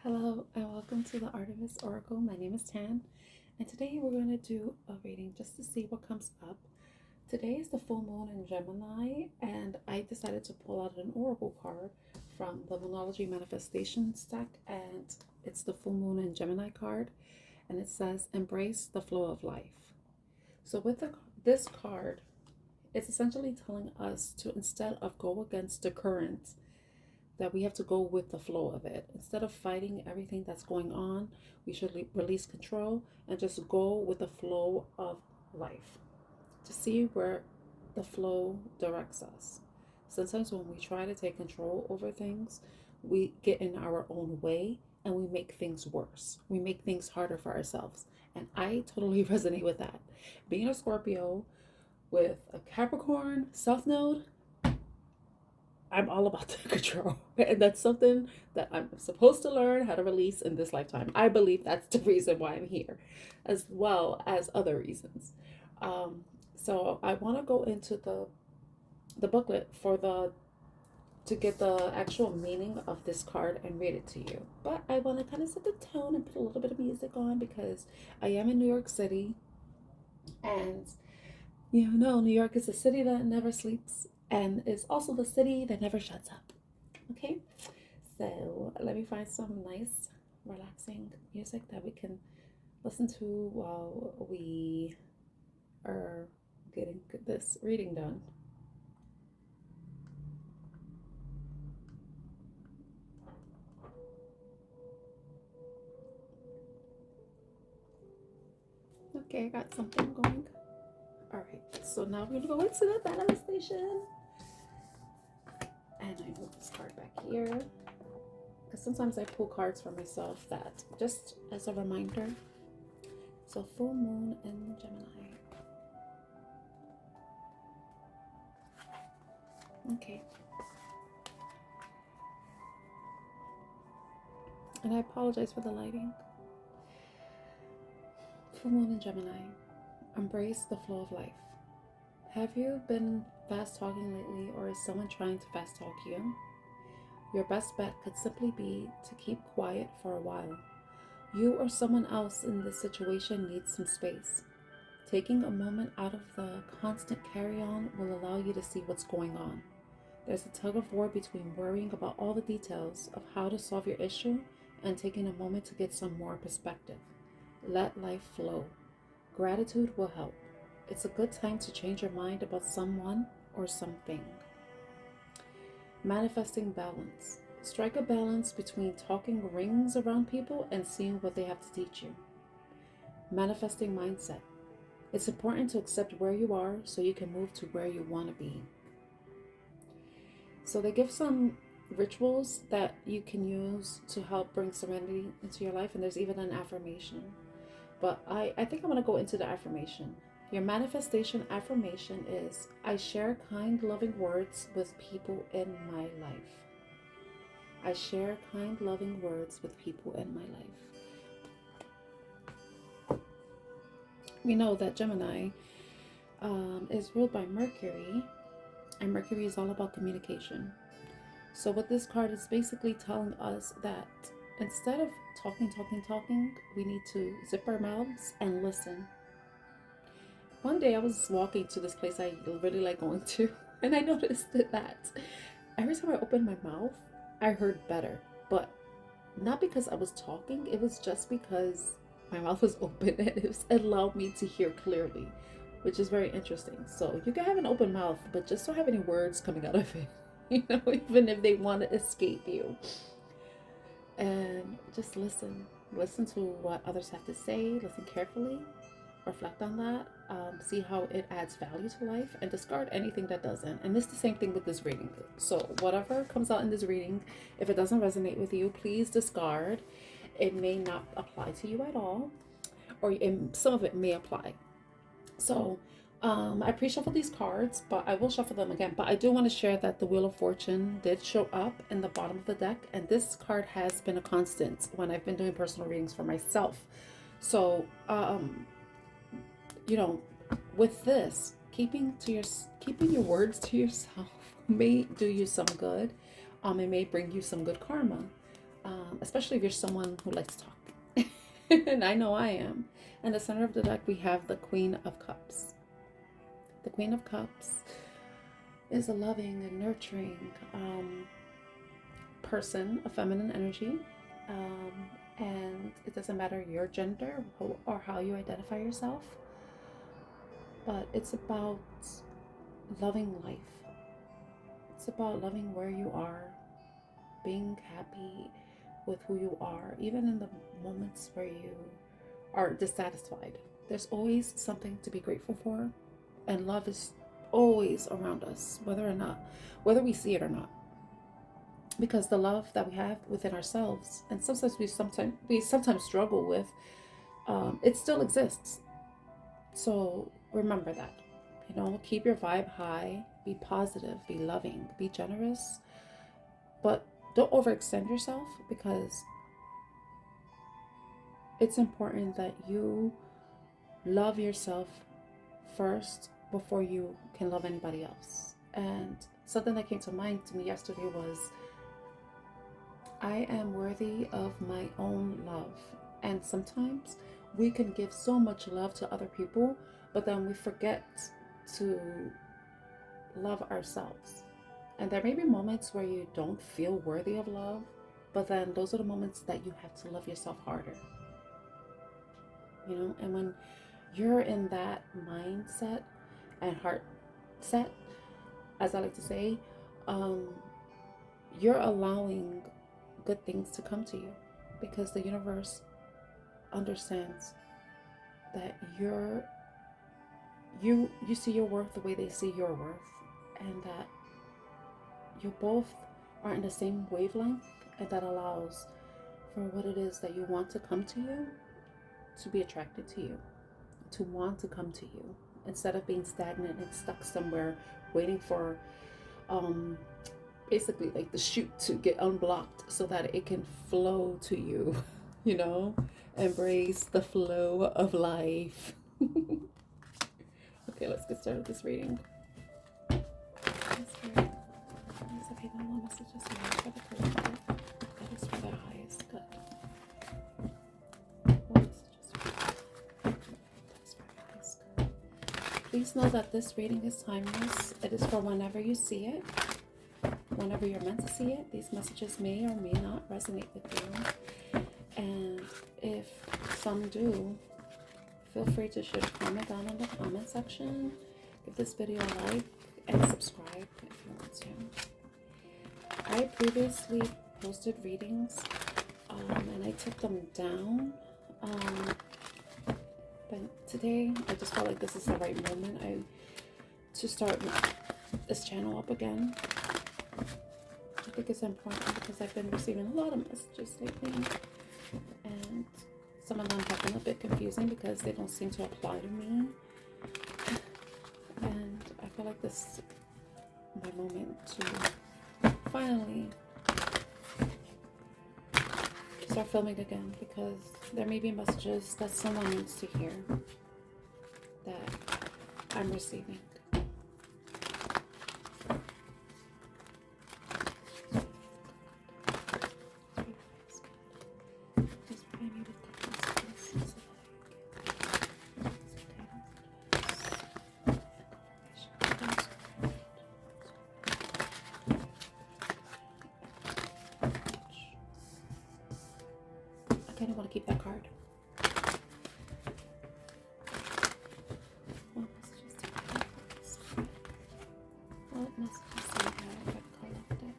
Hello and welcome to the Artemis Oracle. My name is Tan, and today we're going to do a reading just to see what comes up. Today is the full moon in Gemini, and I decided to pull out an oracle card from the Moonology Manifestations deck, and it's the full moon in Gemini card, and it says, "Embrace the flow of life." So with this card, it's essentially telling us to, instead of go against the current, that we have to go with the flow of it. Instead of fighting everything that's going on, we should release control and just go with the flow of life to see where the flow directs us. Sometimes when we try to take control over things, we get in our own way and we make things worse. We make things harder for ourselves. And I totally resonate with that. Being a Scorpio with a Capricorn South Node, I'm all about the control. And that's something that I'm supposed to learn how to release in this lifetime. I believe that's the reason why I'm here, as well as other reasons. So I want to go into the booklet for the to get the actual meaning of this card and read it to you. But I want to kind of set the tone and put a little bit of music on because I am in New York City, and New York is a city that never sleeps and is also the city that never shuts up. Okay, so let me find some nice, relaxing music that we can listen to while we are getting this reading done. Okay, I got something going. All right, so now we're gonna go into the manifestation. And I move this card back here because sometimes I pull cards for myself that just as a reminder. So full moon in Gemini. Okay. And I apologize for the lighting. Full moon in Gemini. Embrace the flow of life. Have you been fast talking lately, or is someone trying to fast talk you? Your best bet could simply be to keep quiet for a while. You or someone else in this situation needs some space. Taking a moment out of the constant carry-on will allow you to see what's going on. There's a tug of war between worrying about all the details of how to solve your issue and taking a moment to get some more perspective. Let life flow. Gratitude will help. It's a good time to change your mind about someone or something. Manifesting balance. Strike a balance between talking rings around people and seeing what they have to teach you. Manifesting mindset. It's important to accept where you are so you can move to where you want to be. So they give some rituals that you can use to help bring serenity into your life, and there's even an affirmation. But I think I'm going to go into the affirmation. Your manifestation affirmation is, I share kind, loving words with people in my life. I share kind, loving words with people in my life. We know that Gemini is ruled by Mercury, and Mercury is all about communication. So what this card is basically telling us that instead of talking, we need to zip our mouths and listen. One day I was walking to this place I really like going to, and I noticed that every time I opened my mouth, I heard better. But not because I was talking, it was just because my mouth was open and it allowed me to hear clearly, which is very interesting. So you can have an open mouth, but just don't have any words coming out of it, even if they want to escape you. And just listen. Listen to what others have to say, listen carefully, reflect on that, see how it adds value to life, and discard anything that doesn't. And it's the same thing with this reading. So whatever comes out in this reading, if it doesn't resonate with you, please discard. It may not apply to you at all, or some of it may apply. So I pre-shuffled these cards, but I will shuffle them again. But I do want to share that the Wheel of Fortune did show up in the bottom of the deck, and this card has been a constant when I've been doing personal readings for myself. So with this, keeping your words to yourself may do you some good. It may bring you some good karma. especially if you're someone who likes to talk. And I know I am. In the center of the deck, we have the Queen of Cups. The Queen of Cups is a loving and nurturing person, a feminine energy. And it doesn't matter your gender or how you identify yourself, but it's about loving life. It's about loving where you are, being happy with who you are, even in the moments where you are dissatisfied. There's always something to be grateful for, and love is always around us, whether we see it or not. Because the love that we have within ourselves, and we sometimes struggle with, it still exists. So remember that. Keep your vibe high, be positive, be loving, be generous, but don't overextend yourself, because it's important that you love yourself first before you can love anybody else. And something that came to mind to me yesterday was, I am worthy of my own love. And sometimes we can give so much love to other people, but then we forget to love ourselves. And there may be moments where you don't feel worthy of love, but then those are the moments that you have to love yourself harder. And when you're in that mindset and heart set, as I like to say, you're allowing good things to come to you, because the universe understands that you see your worth the way they see your worth, and that you both are in the same wavelength, and that allows for what it is that you want to come to you, to be attracted to you, to want to come to you, instead of being stagnant and stuck somewhere waiting for basically like the chute to get unblocked so that it can flow to you. Embrace the flow of life. Okay, let's get started with this reading. Okay, no more messages for the collective. That is for the highest good. What messages for that is for the highest good. Please know that this reading is timeless. It is for whenever you see it, whenever you're meant to see it. These messages may or may not resonate with you. And if some do, feel free to shoot a comment down in the comment section. Give this video a like and subscribe if you want to. I previously posted readings and I took them down. But today I just felt like this is the right moment to start this channel up again. I think it's important because I've been receiving a lot of messages lately, and some of them have been a bit confusing because they don't seem to apply to me. And I feel like this is my moment to finally start filming again, because there may be messages that someone needs to hear that I'm receiving. I kind of want to keep that card. What messages do I have? What messages do I have for the collective?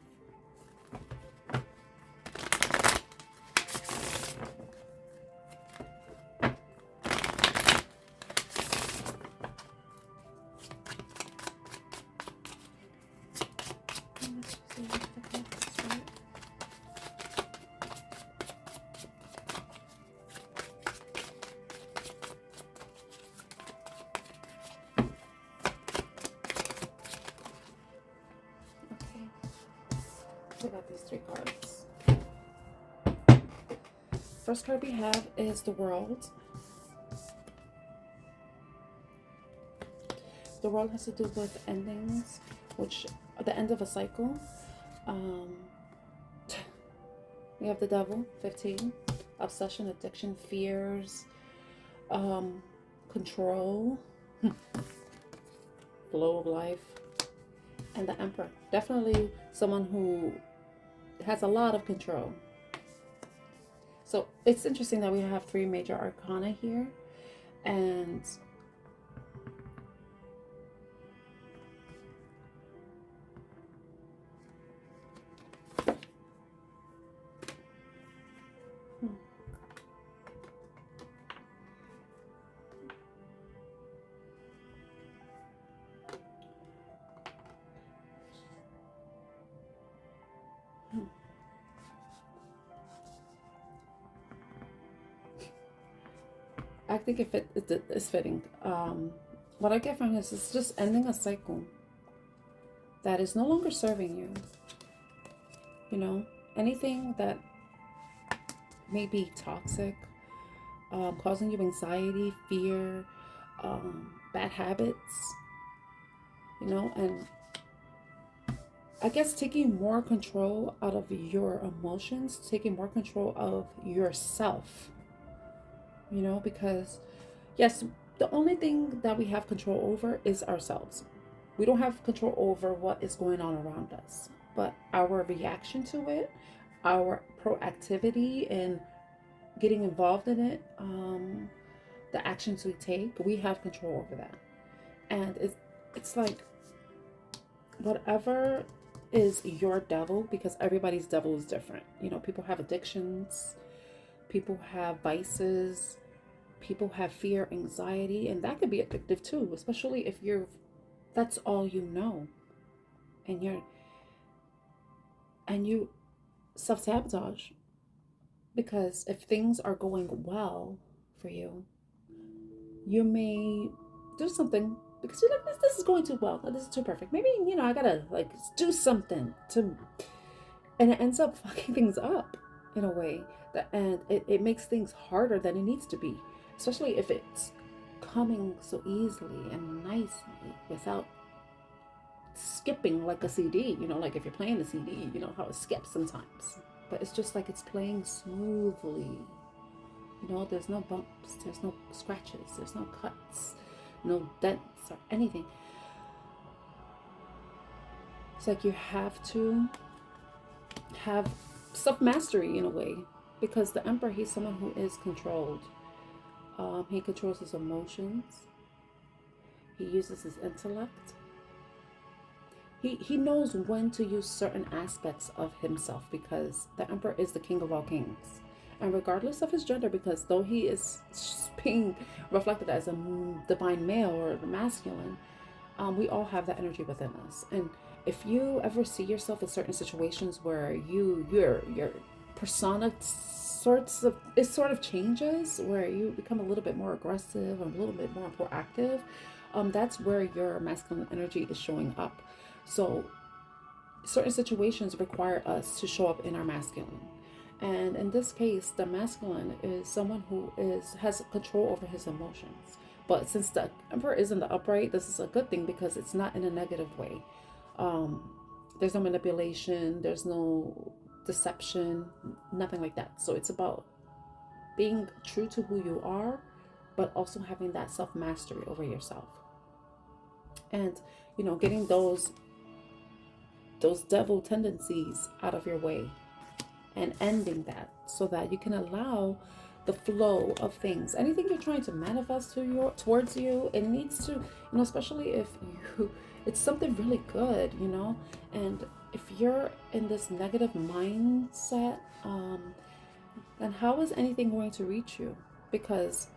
What messages do I have for the collective spirit? We got these three cards. First card we have is the World. The World has to do with endings, which are the end of a cycle. We have the devil, 15. Obsession, addiction, fears, control, flow of life. And the emperor, definitely someone who has a lot of control. So it's interesting that we have 3 major arcana here. And I think it's fitting. What I get from this is just ending a cycle that is no longer serving you. You know, anything that may be toxic, causing you anxiety, fear, bad habits, you know, and I guess taking more control out of your emotions, taking more control of yourself, you know, because yes, the only thing that we have control over is ourselves. We don't have control over what is going on around us, but our reaction to it, our proactivity in getting involved in it, the actions we take, we have control over that. And it's like whatever is your devil, because everybody's devil is different. You know, people have addictions, people have vices, people have fear, anxiety, and that could be addictive too, especially if that's all you know, and you self-sabotage, because if things are going well for you, you may do something because you're like, this is going too well, this is too perfect, maybe, you know, I gotta like do something to, and it ends up fucking things up in a way that, and it makes things harder than it needs to be, especially if it's coming so easily and nicely without skipping like a CD, you know, like if you're playing a CD, you know how it skips sometimes, but it's just like it's playing smoothly. You know, there's no bumps, there's no scratches, there's no cuts, no dents or anything. It's like you have to have self-mastery in a way, because the emperor, he's someone who is controlled. He controls his emotions. He uses his intellect. He knows when to use certain aspects of himself, because the emperor is the king of all kings. And regardless of his gender, because though he is being reflected as a divine male or the masculine, we all have that energy within us. And if you ever see yourself in certain situations where your persona sort of changes, where you become a little bit more aggressive and a little bit more proactive, that's where your masculine energy is showing up. So certain situations require us to show up in our masculine. And in this case, the masculine is someone who has control over his emotions. But since the emperor is in the upright, this is a good thing because it's not in a negative way. There's no manipulation, there's no deception, nothing like that. So it's about being true to who you are, but also having that self-mastery over yourself. And, you know, getting those devil tendencies out of your way and ending that, so that you can allow the flow of things. Anything you're trying to manifest towards you, it needs to, you know, especially if it's something really good, you know, and if you're in this negative mindset, then how is anything going to reach you? Because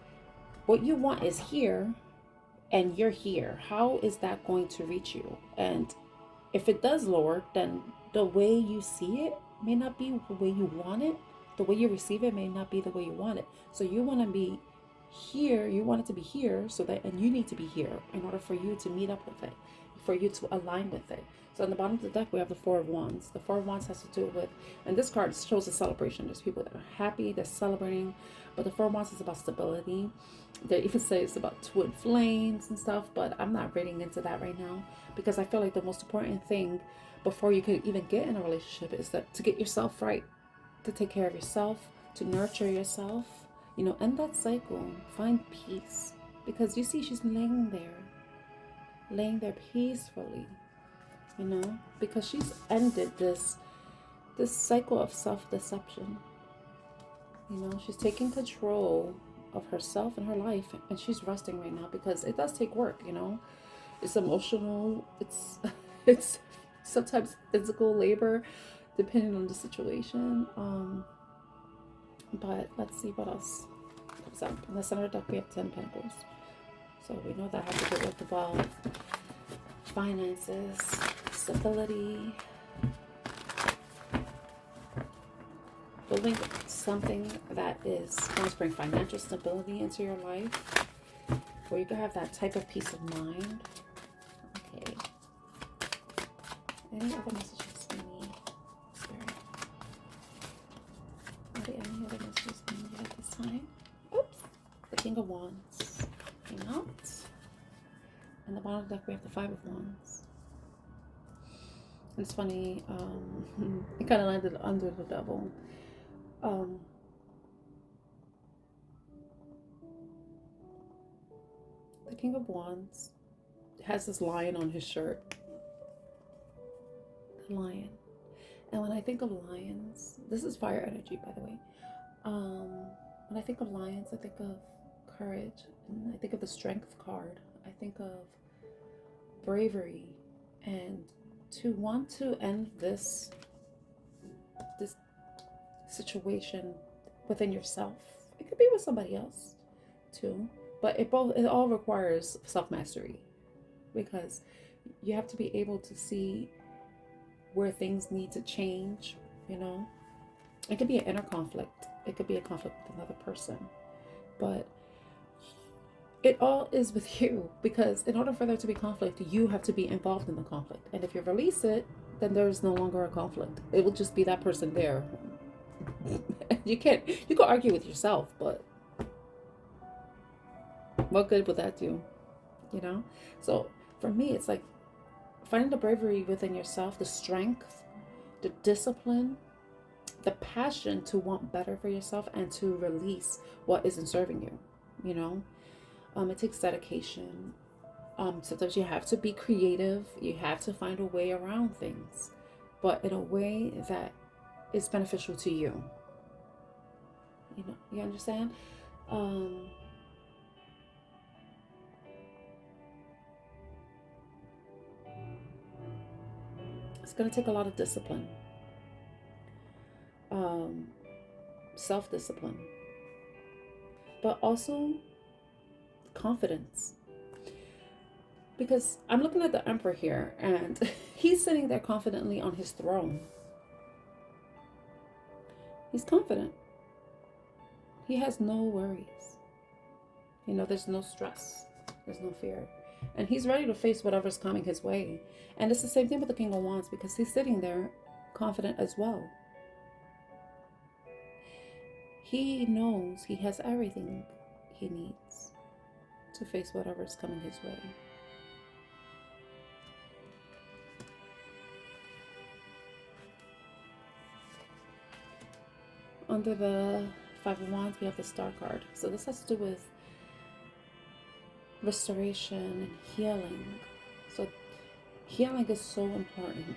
what you want is here and you're here. How is that going to reach you? And if it does lower, then the way you see it may not be the way you want it. The way you receive it may not be the way you want it. So you want to be here, you want it to be here, so that, and you need to be here in order for you to meet up with it, for you to align with it. So on the bottom of the deck, we have the Four of Wands. The Four of Wands has to do with, and this card shows a celebration. There's people that are happy, they're celebrating, but the Four of Wands is about stability. They even say it's about twin flames and stuff, but I'm not reading into that right now, because I feel like the most important thing before you could even get in a relationship is that to get yourself right. to take care of yourself, to nurture yourself, end that cycle, find peace. Because you see, she's laying there peacefully, because she's ended this cycle of self-deception. She's taking control of herself and her life, and she's resting right now because it does take work. It's emotional, it's it's sometimes physical labor depending on the situation. But let's see what else comes up. In the center deck we have 10 pentacles, so we know that has to do with wealth, finances, stability, building something that is going to bring financial stability into your life, where you can have that type of peace of mind. Okay. Any other messages we need? Spirit. Are there any other messages we need at this time? Oops. The King of Wands came out. And the bottom of the deck we have the Five of Wands. It's funny, it kind of landed under the Devil. The King of Wands has this lion on his shirt. The lion. And when I think of lions, this is fire energy, by the way. When I think of lions, I think of courage, and I think of the Strength card. I think of bravery, and to want to end this situation within yourself. It could be with somebody else too, but it all requires self-mastery, because you have to be able to see where things need to change. It could be an inner conflict, it could be a conflict with another person, but it all is with you, because in order for there to be conflict, you have to be involved in the conflict. And if you release it, then there's no longer a conflict. It will just be that person there. You can argue with yourself, but what good would that do? So for me, it's like finding the bravery within yourself, the strength, the discipline, the passion to want better for yourself and to release what isn't serving you. It takes dedication. Sometimes you have to be creative. You have to find a way around things, but in a way that is beneficial to you. You understand? It's going to take a lot of discipline, self-discipline, but also confidence. Because I'm looking at the Emperor here, and he's sitting there confidently on his throne. He's confident. He has no worries. There's no stress. There's no fear. And he's ready to face whatever's coming his way. And it's the same thing with the King of Wands, because he's sitting there confident as well. He knows he has everything he needs to face whatever's coming his way. Under the Five of Wands, we have the Star card. So this has to do with restoration and healing. So healing is so important.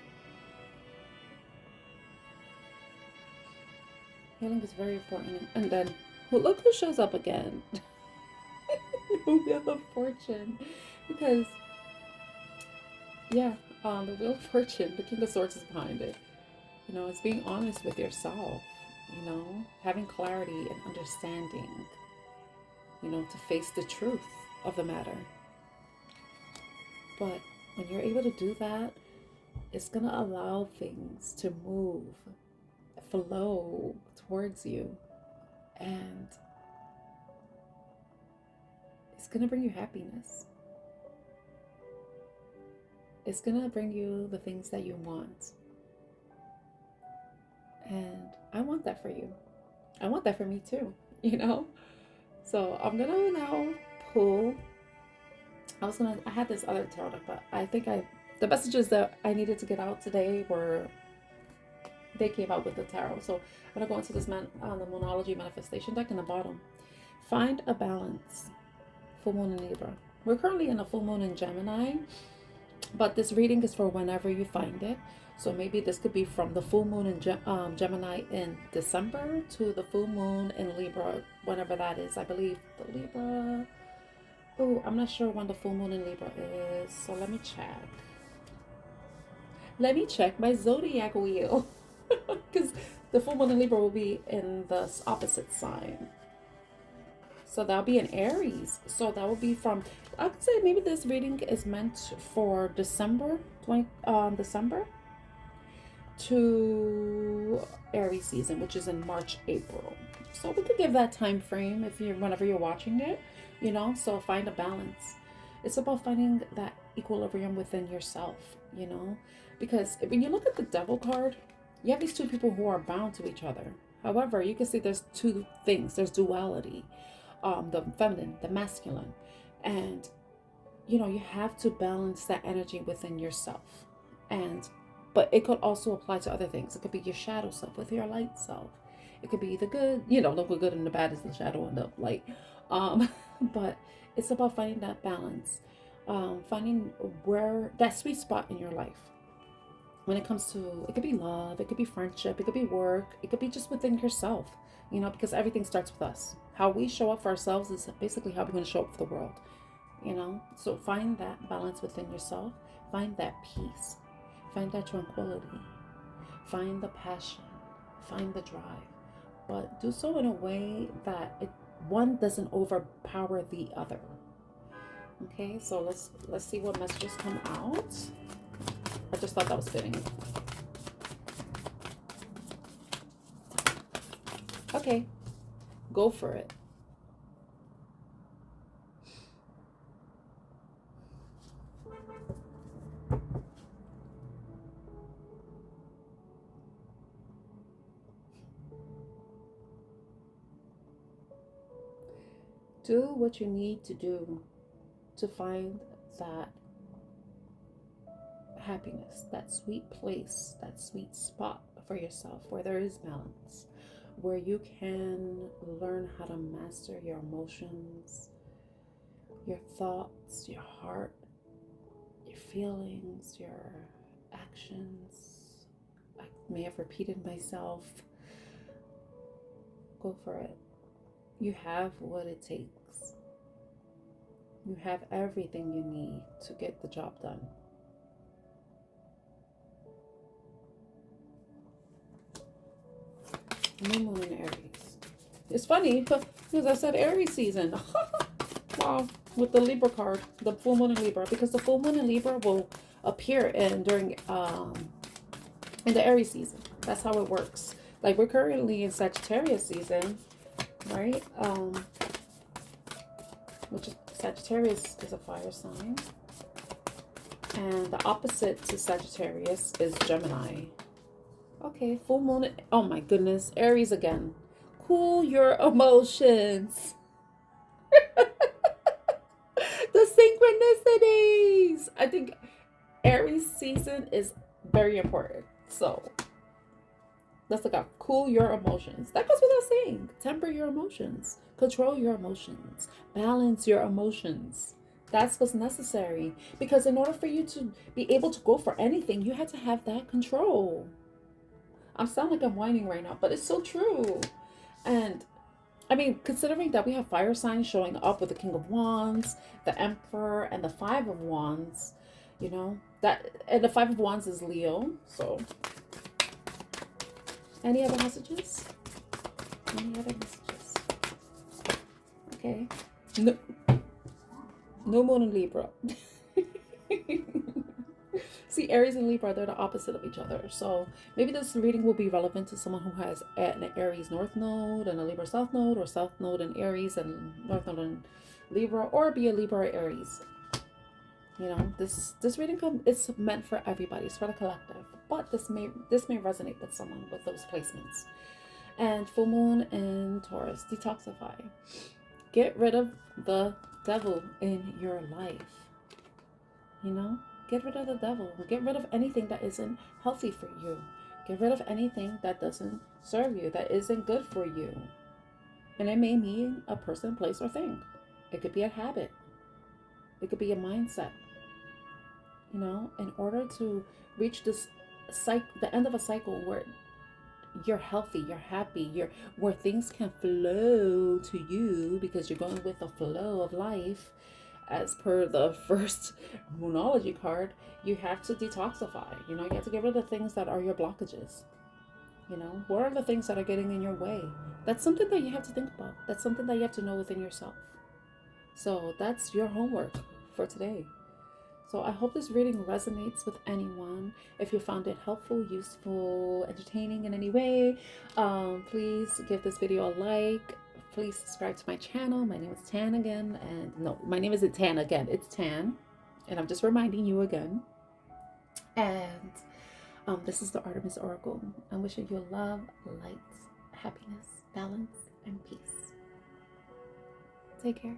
Healing is very important. And then, look who shows up again. The Wheel of Fortune. Because, the Wheel of Fortune, the King of Swords is behind it. It's being honest with yourself. Having clarity and understanding, to face the truth of the matter. But when you're able to do that, it's going to allow things to move, flow towards you, and it's going to bring you happiness. It's going to bring you the things that you want. And I want that for you. I want that for me too, So I'm going to now pull. I had this other tarot deck, but I think the messages that I needed to get out today were they came out with the tarot. So I'm gonna go into this the Monology Manifestation deck in the bottom. Find a balance. Full moon in Libra. We're currently in a full moon in Gemini, but this reading is for whenever you find it. So maybe this could be from the full moon in Gemini in December to the full moon in Libra, whenever that is. I believe the Libra. Oh, I'm not sure when the full moon in Libra is. So let me check. Let me check my zodiac wheel. Because the full moon in Libra will be in the opposite sign. So that'll be in Aries. So that will be from, I could say maybe this reading is meant for December to Aries season, which is in March, April. So we could give that time frame whenever you're watching it, you know. So find a balance. It's about finding that equilibrium within yourself, you know, because when you look at the Devil card, you have these two people who are bound to each other. However, you can see there's two things. There's duality. The feminine, the masculine, and you know, you have to balance that energy within yourself. But it could also apply to other things. It could be your shadow self with your light self. It could be the good, you know, the good and the bad is the shadow and the light. But it's about finding that balance, finding where that sweet spot in your life. When it comes to, it could be love, it could be friendship, it could be work, it could be just within yourself. You know, because everything starts with us. How we show up for ourselves is basically how we're going to show up for the world. You know, so find that balance within yourself. Find that peace. Find that tranquility. Find the passion. Find the drive. But do so in a way that one doesn't overpower the other. Okay, so let's see what messages come out. I just thought that was fitting. Okay, go for it. Do what you need to do to find that happiness, that sweet place, that sweet spot for yourself where there is balance, where you can learn how to master your emotions, your thoughts, your heart, your feelings, your actions. I may have repeated myself. Go for it. You have what it takes. You have everything you need to get the job done. New moon in Aries. It's funny because I said Aries season. Wow, with the Libra card, the full moon in Libra, because the full moon in Libra will appear in the Aries season. That's how it works. Like we're currently in Sagittarius season, right? Which is, Sagittarius is a fire sign, and the opposite to Sagittarius is Gemini. Okay, full moon. Oh my goodness, Aries again. Cool your emotions. The synchronicities. I think Aries season is very important. So let's look up. Cool your emotions. That goes without saying. Temper your emotions. Control your emotions. Balance your emotions. That's what's necessary. Because in order for you to be able to go for anything, you have to have that control. I'm sounding like I'm whining right now, but it's so true. And I mean, considering that we have fire signs showing up with the King of Wands, the Emperor, and the Five of Wands, you know, and the Five of Wands is Leo. So, any other messages? Any other messages? Okay. No moon in Libra. See, Aries and Libra, they're the opposite of each other. So maybe this reading will be relevant to someone who has an Aries North Node and a Libra South Node, or South Node in Aries and North Node in Libra, or be a Libra or Aries. You know, this reading it's meant for everybody. It's for the collective. But this may resonate with someone with those placements. And full moon in Taurus, detoxify. Get rid of the devil in your life. You know? Get rid of the devil. Get rid of anything that isn't healthy for you. Get rid of anything that doesn't serve you, that isn't good for you. And it may mean a person, place, or thing. It could be a habit. It could be a mindset. In order to reach this the end of a cycle where you're healthy, you're happy, where things can flow to you because you're going with the flow of life, as per the first Moonology card, you have to detoxify. You have to get rid of the things that are your blockages. What are the things that are getting in your way? That's something that you have to think about. That's something that you have to know within yourself. So that's your homework for today. So I hope this reading resonates with anyone. If you found it helpful, useful, entertaining in any way, please give this video a like. Please subscribe to my channel. My name is Tan again. And no, my name isn't Tan again. It's Tan. And I'm just reminding you again. And this is the Artemis Oracle. I'm wishing you love, light, happiness, balance, and peace. Take care.